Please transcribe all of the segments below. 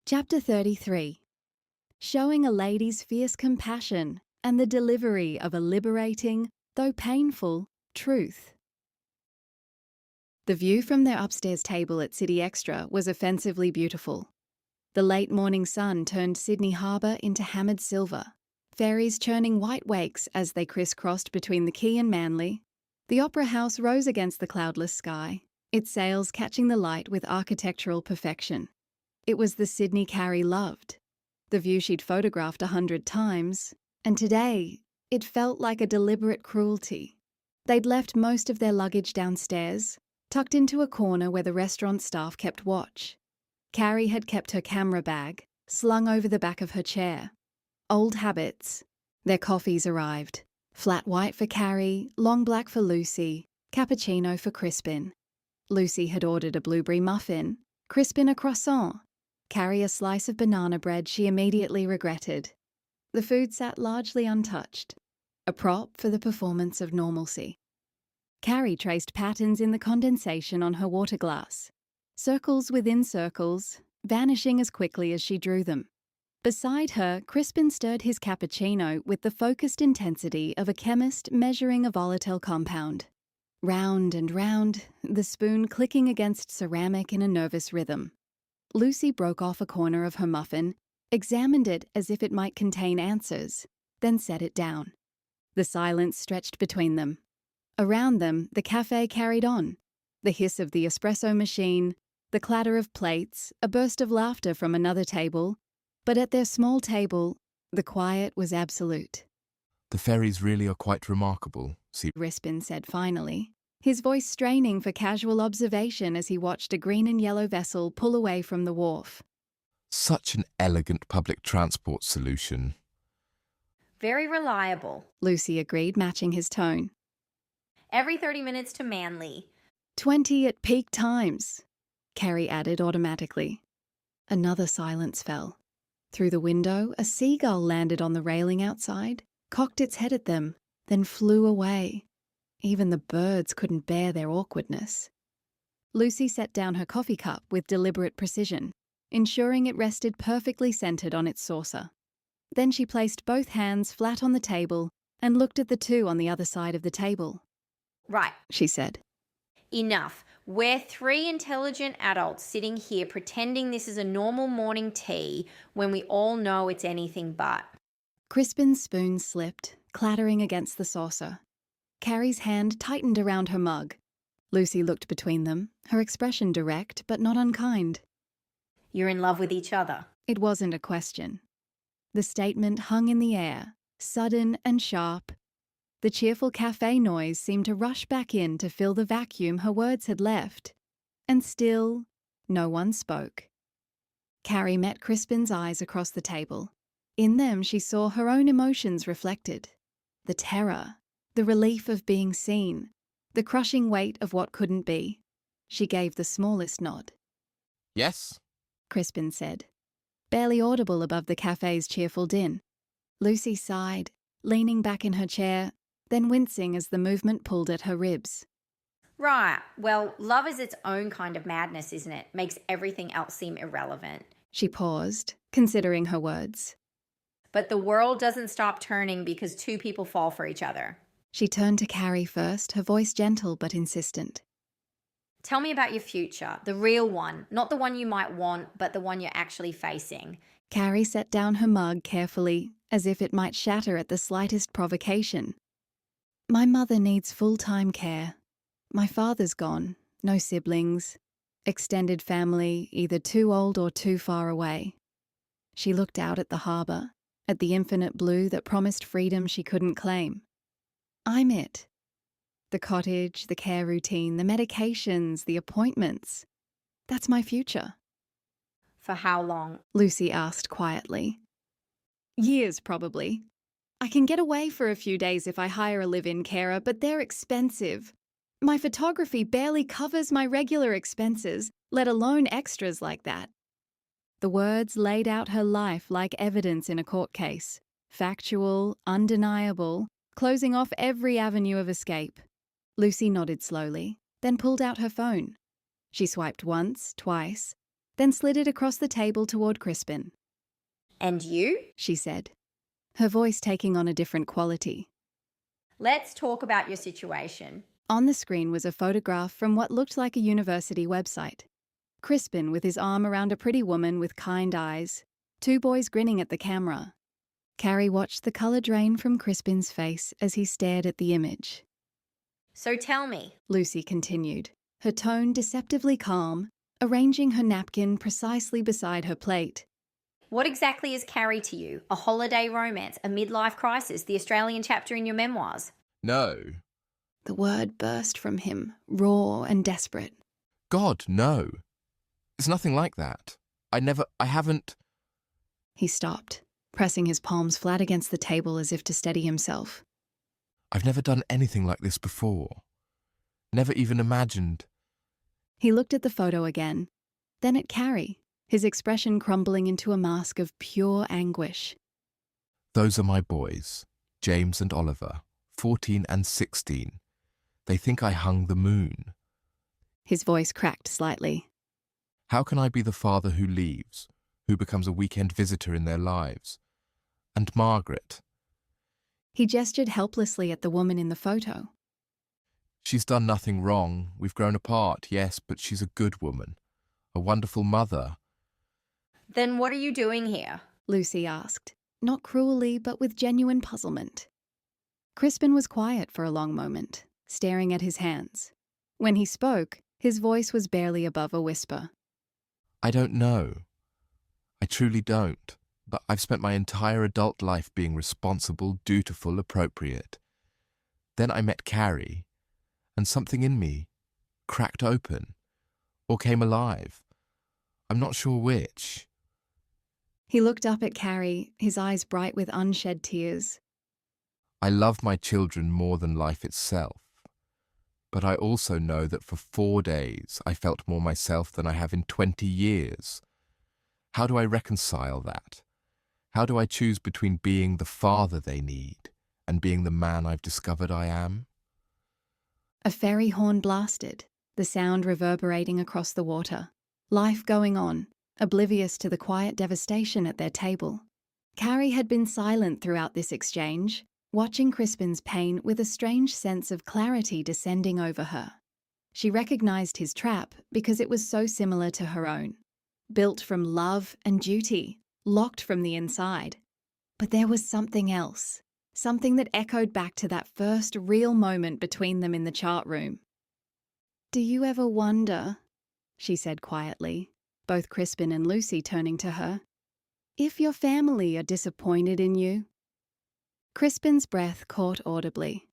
Chapter 33. Showing a lady's fierce compassion and the delivery of a liberating, though painful, truth. The view from their upstairs table at City Extra was offensively beautiful. The late morning sun turned Sydney Harbour into hammered silver, ferries churning white wakes as they crisscrossed between the quay and Manly. The Opera House rose against the cloudless sky, its sails catching the light with architectural perfection. It was the Sydney Carrie loved, the view she'd photographed 100 times, and today it felt like a deliberate cruelty. They'd left most of their luggage downstairs, tucked into a corner where the restaurant staff kept watch. Carrie had kept her camera bag slung over the back of her chair. Old habits. Their coffees arrived. Flat white for Carrie, long black for Lucy, cappuccino for Crispin. Lucy had ordered a blueberry muffin, Crispin a croissant. Carrie a slice of banana bread she immediately regretted. The food sat largely untouched, a prop for the performance of normalcy. Carrie traced patterns in the condensation on her water glass, circles within circles, vanishing as quickly as she drew them. Beside her, Crispin stirred his cappuccino with the focused intensity of a chemist measuring a volatile compound. Round and round, the spoon clicking against ceramic in a nervous rhythm. Lucy broke off a corner of her muffin, examined it as if it might contain answers, then set it down. The silence stretched between them. Around them, the cafe carried on. The hiss of the espresso machine, the clatter of plates, a burst of laughter from another table. But at their small table, the quiet was absolute. "The ferries really are quite remarkable," Crispin said finally, his voice straining for casual observation as he watched a green and yellow vessel pull away from the wharf. "Such an elegant public transport solution." Very reliable. Lucy agreed, matching his tone. Every 30 minutes to Manly. 20 at peak times, Carrie added automatically. Another silence fell. Through the window, a seagull landed on the railing outside, cocked its head at them, then flew away. Even the birds couldn't bear their awkwardness. Lucy set down her coffee cup with deliberate precision, ensuring it rested perfectly centered on its saucer. Then she placed both hands flat on the table and looked at the two on the other side of the table. Right. She said. Enough. We're three intelligent adults sitting here pretending this is a normal morning tea when we all know it's anything but. Crispin's spoon slipped, clattering against the saucer. Carrie's hand tightened around her mug. Lucy looked between them, her expression direct but not unkind. You're in love with each other. It wasn't a question. The statement hung in the air, sudden and sharp. The cheerful cafe noise seemed to rush back in to fill the vacuum her words had left. And still, no one spoke. Carrie met Crispin's eyes across the table. In them she saw her own emotions reflected. The terror, the relief of being seen, the crushing weight of what couldn't be. She gave the smallest nod. "Yes?" Crispin said, barely audible above the cafe's cheerful din. Lucy sighed, leaning back in her chair, then wincing as the movement pulled at her ribs. Right. Well, love is its own kind of madness, isn't it? Makes everything else seem irrelevant. She paused, considering her words. But the world doesn't stop turning because two people fall for each other. She turned to Carrie first, her voice gentle but insistent. Tell me about your future, the real one, not the one you might want, but the one you're actually facing. Carrie set down her mug carefully, as if it might shatter at the slightest provocation. My mother needs full-time care. My father's gone, no siblings. Extended family, either too old or too far away. She looked out at the harbour, at the infinite blue that promised freedom she couldn't claim. I'm it. The cottage, the care routine, the medications, the appointments. That's my future. For how long? Lucy asked quietly. Years, probably. I can get away for a few days if I hire a live-in carer, but they're expensive. My photography barely covers my regular expenses, let alone extras like that. The words laid out her life like evidence in a court case. Factual, undeniable, closing off every avenue of escape. Lucy nodded slowly, then pulled out her phone. She swiped once, twice, then slid it across the table toward Crispin. And you? She said, her voice taking on a different quality. Let's talk about your situation. On the screen was a photograph from what looked like a university website. Crispin with his arm around a pretty woman with kind eyes, 2 boys grinning at the camera. Carrie watched the colour drain from Crispin's face as he stared at the image. So tell me. Lucy continued, her tone deceptively calm, arranging her napkin precisely beside her plate. What exactly is Carrie to you? A holiday romance, a midlife crisis, the Australian chapter in your memoirs? No. The word burst from him, raw and desperate. God, no. It's nothing like that. I haven't... He stopped, pressing his palms flat against the table as if to steady himself. I've never done anything like this before. Never even imagined. He looked at the photo again, then at Carrie, his expression crumbling into a mask of pure anguish. Those are my boys, James and Oliver, 14 and 16. They think I hung the moon. His voice cracked slightly. How can I be the father who leaves, who becomes a weekend visitor in their lives? And Margaret? He gestured helplessly at the woman in the photo. She's done nothing wrong. We've grown apart, yes, but she's a good woman. A wonderful mother. Then what are you doing here? Lucy asked, not cruelly but with genuine puzzlement. Crispin was quiet for a long moment, staring at his hands. When he spoke, his voice was barely above a whisper. I don't know. I truly don't. But I've spent my entire adult life being responsible, dutiful, appropriate. Then I met Carrie, and something in me cracked open, or came alive. I'm not sure which. He looked up at Carrie, his eyes bright with unshed tears. I love my children more than life itself. But I also know that for 4 days I felt more myself than I have in 20 years. How do I reconcile that? How do I choose between being the father they need and being the man I've discovered I am? A ferry horn blasted, the sound reverberating across the water. Life going on, oblivious to the quiet devastation at their table. Carrie had been silent throughout this exchange, watching Crispin's pain with a strange sense of clarity descending over her. She recognized his trap because it was so similar to her own. Built from love and duty, locked from the inside. But there was something else, something that echoed back to that first real moment between them in the chart room. Do you ever wonder, she said quietly, both Crispin and Lucy turning to her, if your family are disappointed in you? Crispin's breath caught audibly.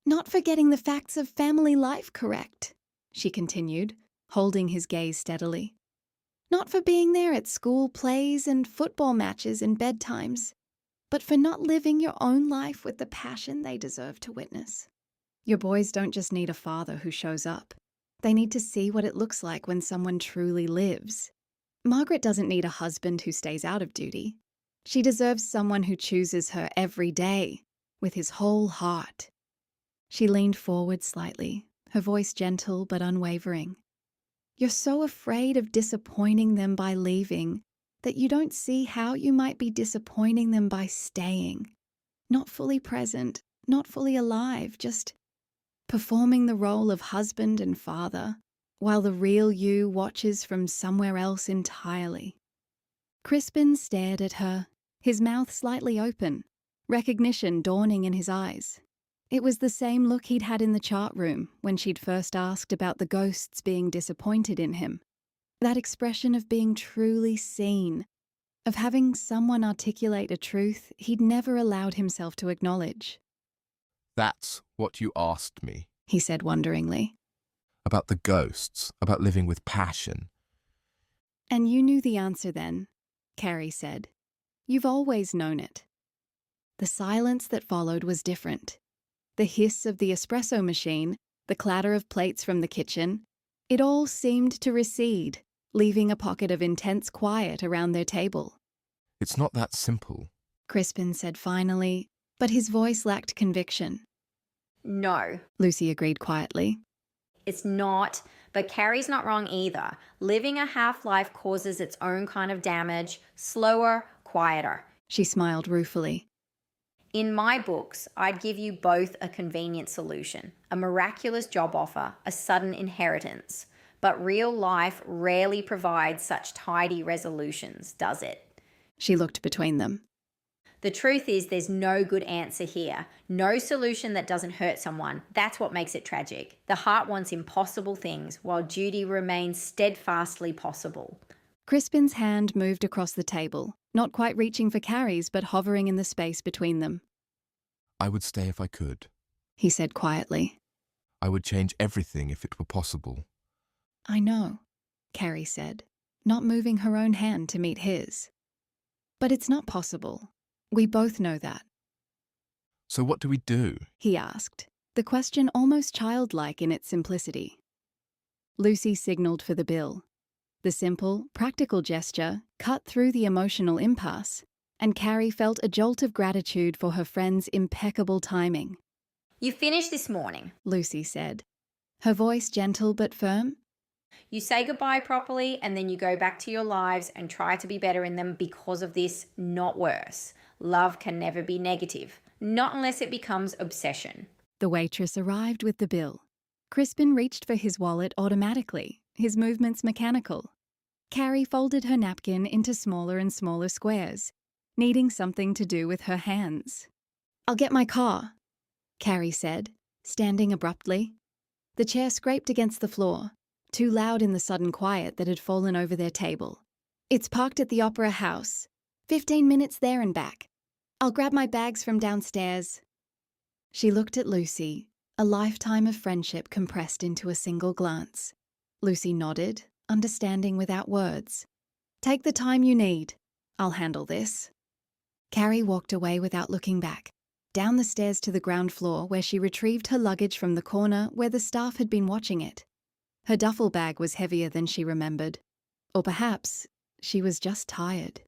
Not for getting the facts of family life correct, she continued, holding his gaze steadily. Not for being there at school plays and football matches and bedtimes, but for not living your own life with the passion they deserve to witness. Your boys don't just need a father who shows up. They need to see what it looks like when someone truly lives. Margaret doesn't need a husband who stays out of duty. She deserves someone who chooses her every day, with his whole heart. She leaned forward slightly, her voice gentle but unwavering. You're so afraid of disappointing them by leaving that you don't see how you might be disappointing them by staying. Not fully present, not fully alive, just performing the role of husband and father, while the real you watches from somewhere else entirely. Crispin stared at her, his mouth slightly open, recognition dawning in his eyes. It was the same look he'd had in the chart room when she'd first asked about the ghosts being disappointed in him. That expression of being truly seen, of having someone articulate a truth he'd never allowed himself to acknowledge. That's what you asked me. He said wonderingly. About the ghosts, about living with passion. And you knew the answer then, Carrie said. You've always known it. The silence that followed was different. The hiss of the espresso machine, the clatter of plates from the kitchen, it all seemed to recede, leaving a pocket of intense quiet around their table. It's not that simple. Crispin said finally, but his voice lacked conviction. No, Lucy agreed quietly. it's not, But Carrie's not wrong either. Living a half-life causes its own kind of damage, slower, quieter. She smiled ruefully. In my books, I'd give you both a convenient solution, a miraculous job offer, a sudden inheritance. But real life rarely provides such tidy resolutions, does it? She looked between them. The truth is there's no good answer here. No solution that doesn't hurt someone. That's what makes it tragic. The heart wants impossible things, while duty remains steadfastly possible. Crispin's hand moved across the table, not quite reaching for Carrie's but hovering in the space between them. I would stay if I could. He said quietly. I would change everything if it were possible. I know, Carrie said, not moving her own hand to meet his. But it's not possible. We both know that. So what do we do? He asked, the question almost childlike in its simplicity. Lucy signalled for the bill. The simple, practical gesture cut through the emotional impasse, and Carrie felt a jolt of gratitude for her friend's impeccable timing. You finished this morning. Lucy said, her voice gentle but firm. You say goodbye properly and then you go back to your lives and try to be better in them because of this, not worse. Love can never be negative, not unless it becomes obsession. The waitress arrived with the bill. Crispin reached for his wallet automatically, his movements mechanical. Carrie folded her napkin into smaller and smaller squares, needing something to do with her hands. I'll get my car, Carrie said, standing abruptly. The chair scraped against the floor, too loud in the sudden quiet that had fallen over their table. It's parked at the Opera House. 15 minutes there and back. I'll grab my bags from downstairs. She looked at Lucy, a lifetime of friendship compressed into a single glance. Lucy nodded, understanding without words. Take the time you need. I'll handle this. Carrie walked away without looking back, down the stairs to the ground floor where she retrieved her luggage from the corner where the staff had been watching it. Her duffel bag was heavier than she remembered. Or perhaps she was just tired.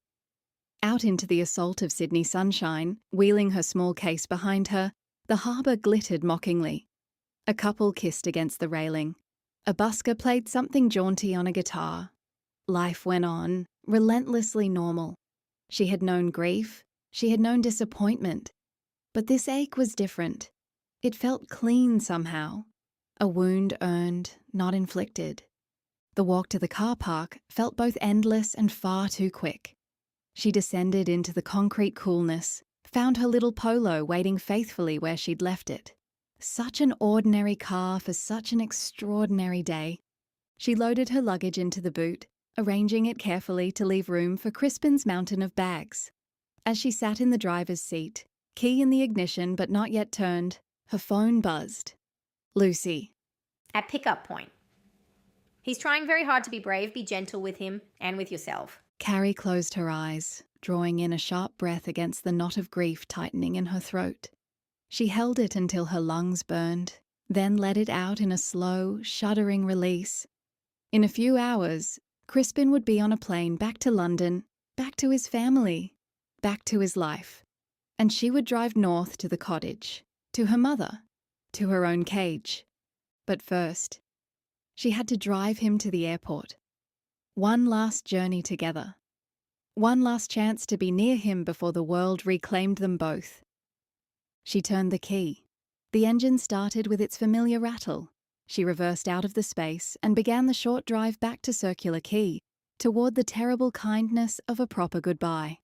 Out into the assault of Sydney sunshine, wheeling her small case behind her, the harbour glittered mockingly. A couple kissed against the railing. A busker played something jaunty on a guitar. Life went on, relentlessly normal. She had known grief, she had known disappointment. But this ache was different. It felt clean somehow. A wound earned, not inflicted. The walk to the car park felt both endless and far too quick. She descended into the concrete coolness, found her little Polo waiting faithfully where she'd left it. Such an ordinary car for such an extraordinary day. She loaded her luggage into the boot, arranging it carefully to leave room for Crispin's mountain of bags. As she sat in the driver's seat, key in the ignition but not yet turned, her phone buzzed. Lucy. At pickup point. He's trying very hard to be brave, be gentle with him and with yourself. Carrie closed her eyes, drawing in a sharp breath against the knot of grief tightening in her throat. She held it until her lungs burned, then let it out in a slow, shuddering release. In a few hours, Crispin would be on a plane back to London, back to his family, back to his life. And she would drive north to the cottage, to her mother, to her own cage. But first, she had to drive him to the airport. One last journey together. One last chance to be near him before the world reclaimed them both. She turned the key. The engine started with its familiar rattle. She reversed out of the space and began the short drive back to Circular Quay, toward the terrible kindness of a proper goodbye.